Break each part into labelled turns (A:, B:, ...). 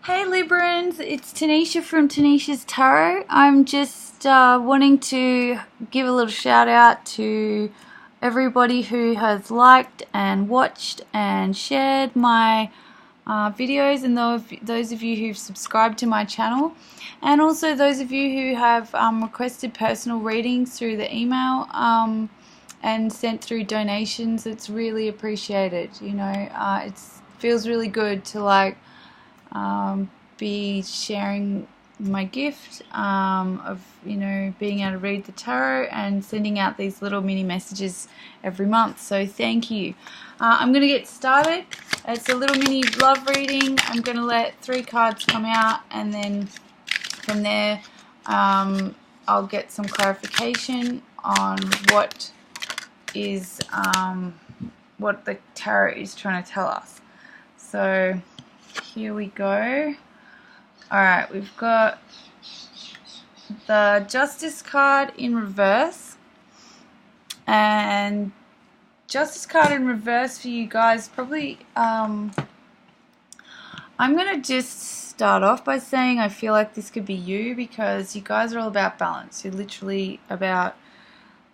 A: Hey Librans, it's Tanisha from Tanisha's Tarot. I'm just wanting to give a little shout out to everybody who has liked and watched and shared my videos, and those of you who've subscribed to my channel, and also those of you who have requested personal readings through the email and sent through donations. It's really appreciated. It feels really good to be sharing my gift of being able to read the tarot and sending out these little mini messages every month. So thank you. I'm going to get started. It's a little mini love reading. I'm going to let 3 cards come out, and then from there I'll get some clarification on what the tarot is trying to tell us. So here we go. Alright, we've got the Justice card in reverse, and Justice card in reverse for you guys probably, I'm going to just start off by saying I feel like this could be you, because you guys are all about balance. You're literally about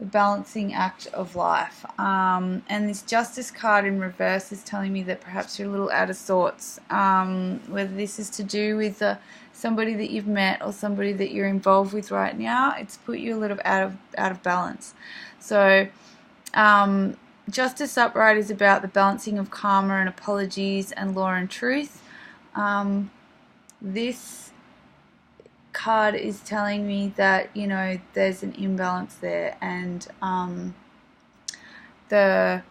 A: the balancing act of life, and this Justice card in reverse is telling me that perhaps you're a little out of sorts, whether this is to do with somebody that you've met or somebody that you're involved with right now. It's put you a little out of balance. So Justice upright is about the balancing of karma and apologies and law and truth. This card is telling me that there's an imbalance there, and you're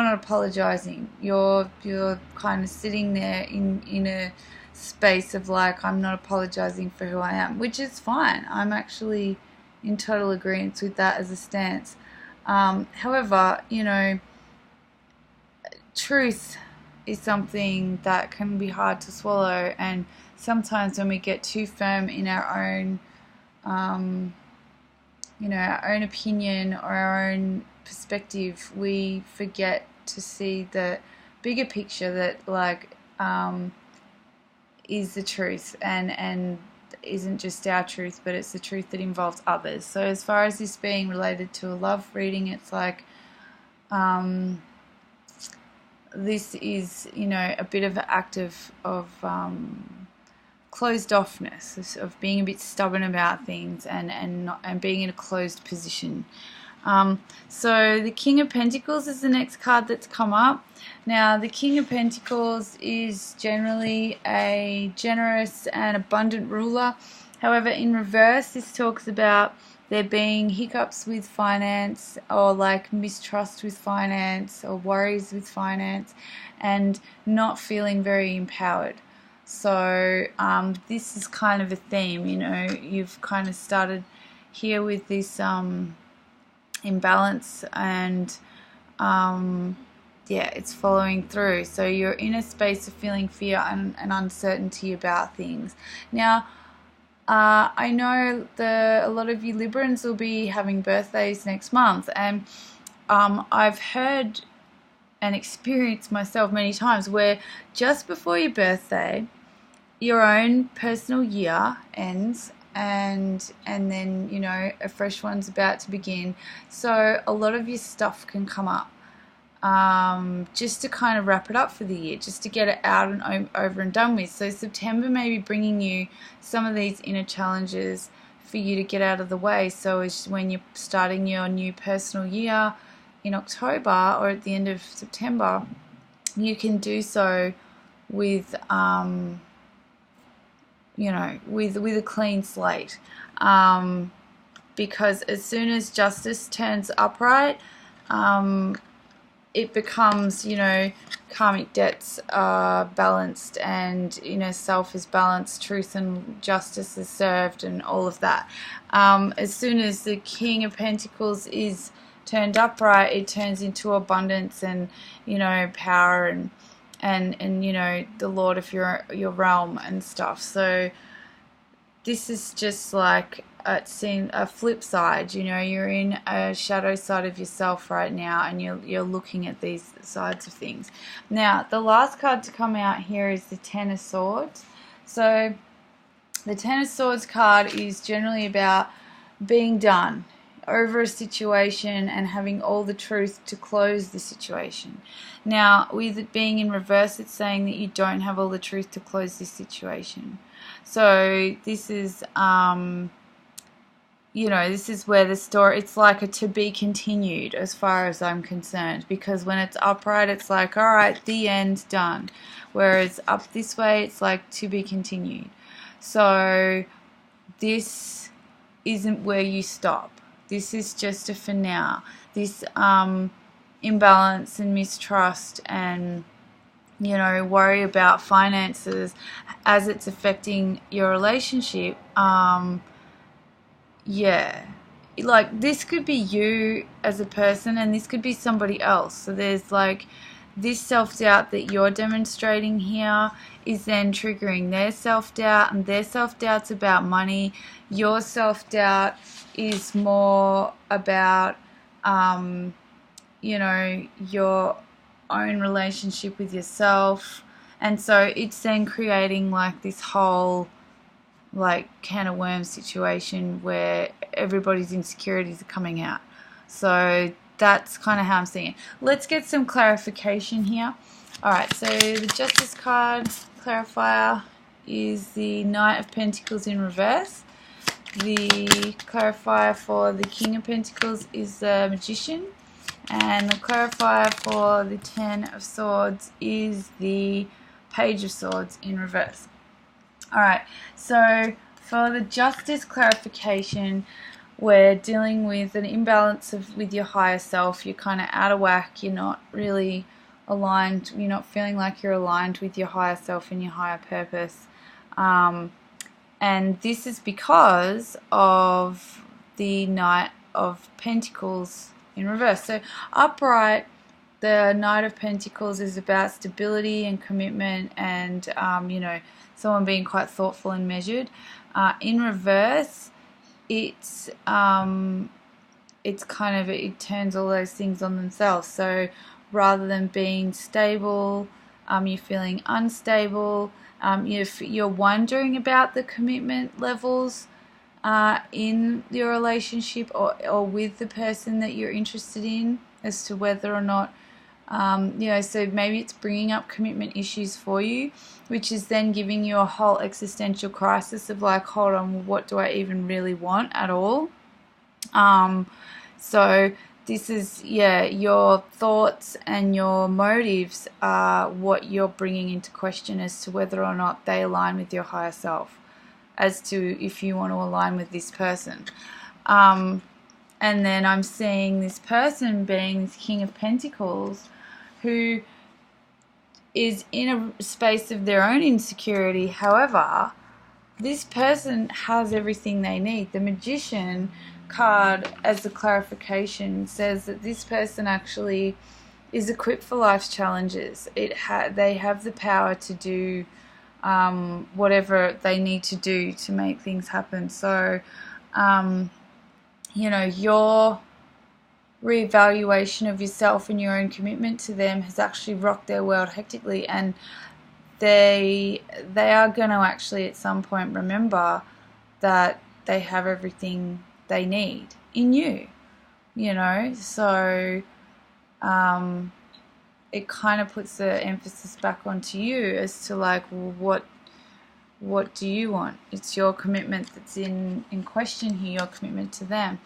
A: not apologizing. You're kind of sitting there in a space of I'm not apologizing for who I am, which is fine. I'm actually in total agreement with that as a stance. However, truth is something that can be hard to swallow, and sometimes when we get too firm in our own opinion or our own perspective, we forget to see the bigger picture that is the truth, and isn't just our truth, but it's the truth that involves others. So as far as this being related to a love reading, it's this is a bit of an act of closed offness, of being a bit stubborn about things, and being in a closed position. So the King of Pentacles is the next card that's come up. Now the King of Pentacles is generally a generous and abundant ruler. However, in reverse, this talks about there being hiccups with finance, or mistrust with finance, or worries with finance, and not feeling very empowered. So this is kind of a theme. You've kind of started here with this imbalance, and it's following through. So you're in a space of feeling fear and uncertainty about things. Now I know a lot of you Librans will be having birthdays next month, and I've heard and experienced myself many times where just before your birthday, your own personal year ends, and then a fresh one's about to begin. So a lot of your stuff can come up just to kind of wrap it up for the year, just to get it out and over and done with. So September may be bringing you some of these inner challenges for you to get out of the way. So as when you're starting your new personal year in October or at the end of September, you can do so with with a clean slate, because as soon as Justice turns upright, it becomes, karmic debts are balanced, and self is balanced, truth and justice is served, and all of that. As soon as the King of Pentacles is turned upright, it turns into abundance and power and the Lord of your realm and stuff. So this is just seen a flip side. You know, you're in a shadow side of yourself right now, and you're looking at these sides of things. Now, the last card to come out here is the Ten of Swords. So the Ten of Swords card is generally about being done over a situation and having all the truth to close the situation. Now, with it being in reverse, it's saying that you don't have all the truth to close this situation. So this is, you know, this is where the story, it's like a to be continued as far as I'm concerned, because when it's upright, it's like, all right, the end, done. Whereas up this way, it's like to be continued. So this isn't where you stop. This is just a for now. This imbalance and mistrust and, you know, worry about finances as it's affecting your relationship. Yeah. Like, this could be you as a person, and this could be somebody else. So there's like this self-doubt that you're demonstrating here is then triggering their self-doubt, and their self-doubt's about money. Your self-doubt is more about, you know, your own relationship with yourself. And so it's then creating like this whole like can of worms situation where everybody's insecurities are coming out. So that's kind of how I'm seeing it. Let's get some clarification here. Alright, so the Justice card clarifier is the Knight of Pentacles in reverse. The clarifier for the King of Pentacles is the Magician. And the clarifier for the Ten of Swords is the Page of Swords in reverse. Alright, so for the Justice clarification, we're dealing with an imbalance with your higher self. You're kind of out of whack. You're not really aligned. You're not feeling like you're aligned with your higher self and your higher purpose. And this is because of the Knight of Pentacles in reverse. So upright, the Knight of Pentacles is about stability and commitment and, you know, someone being quite thoughtful and measured. In reverse, it's kind of, it turns all those things on themselves. So rather than being stable, you're feeling unstable. You're wondering about the commitment levels in your relationship or with the person that you're interested in, as to whether or not, you know, so maybe it's bringing up commitment issues for you, which is then giving you a whole existential crisis of like, hold on, what do I even really want at all? So this is, yeah, your thoughts and your motives are what you're bringing into question as to whether or not they align with your higher self, as to if you want to align with this person. And then I'm seeing this person being this King of Pentacles, who is in a space of their own insecurity. However, this person has everything they need. The Magician card, as a clarification, says that this person actually is equipped for life's challenges. They have the power to do whatever they need to do to make things happen. So, you know, your reevaluation of yourself and your own commitment to them has actually rocked their world hectically, and they are going to actually at some point remember that they have everything they need in you, you know. So it kind of puts the emphasis back onto you as to like, well, what do you want? It's your commitment that's in question here, your commitment to them.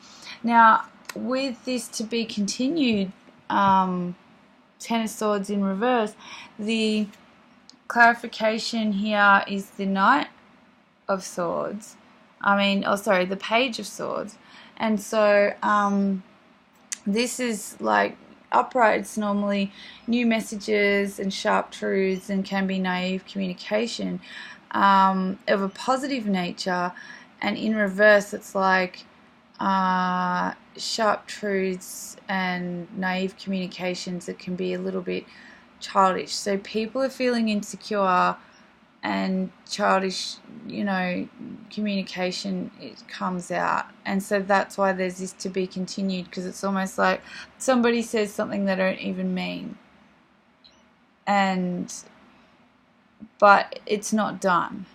A: Now, with this to be continued, Ten of Swords in reverse, the clarification here is the Knight of Swords. The Page of Swords. And so this is like upright. It's normally new messages and sharp truths, and can be naive communication of a positive nature. And in reverse, it's like sharp truths and naive communications that can be a little bit childish. So people are feeling insecure and childish, you know, communication, it comes out. And so that's why there's this to be continued, because it's almost like somebody says something they don't even mean, but it's not done.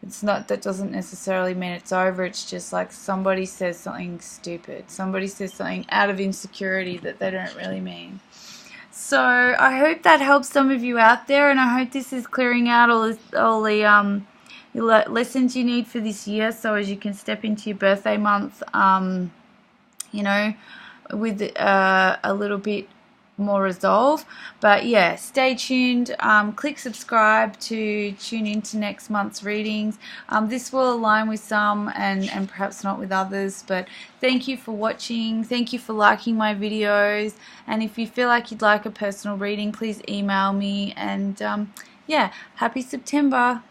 A: It's not, that doesn't necessarily mean it's over. It's just like somebody says something stupid, somebody says something out of insecurity that they don't really mean. So I hope that helps some of you out there, and I hope this is clearing out all the lessons you need for this year, so as you can step into your birthday month, you know, with a little bit more resolve. But yeah, stay tuned. Click subscribe to tune into next month's readings. This will align with some and perhaps not with others, but thank you for watching. Thank you for liking my videos, and if you feel like you'd like a personal reading, please email me. And yeah, happy September.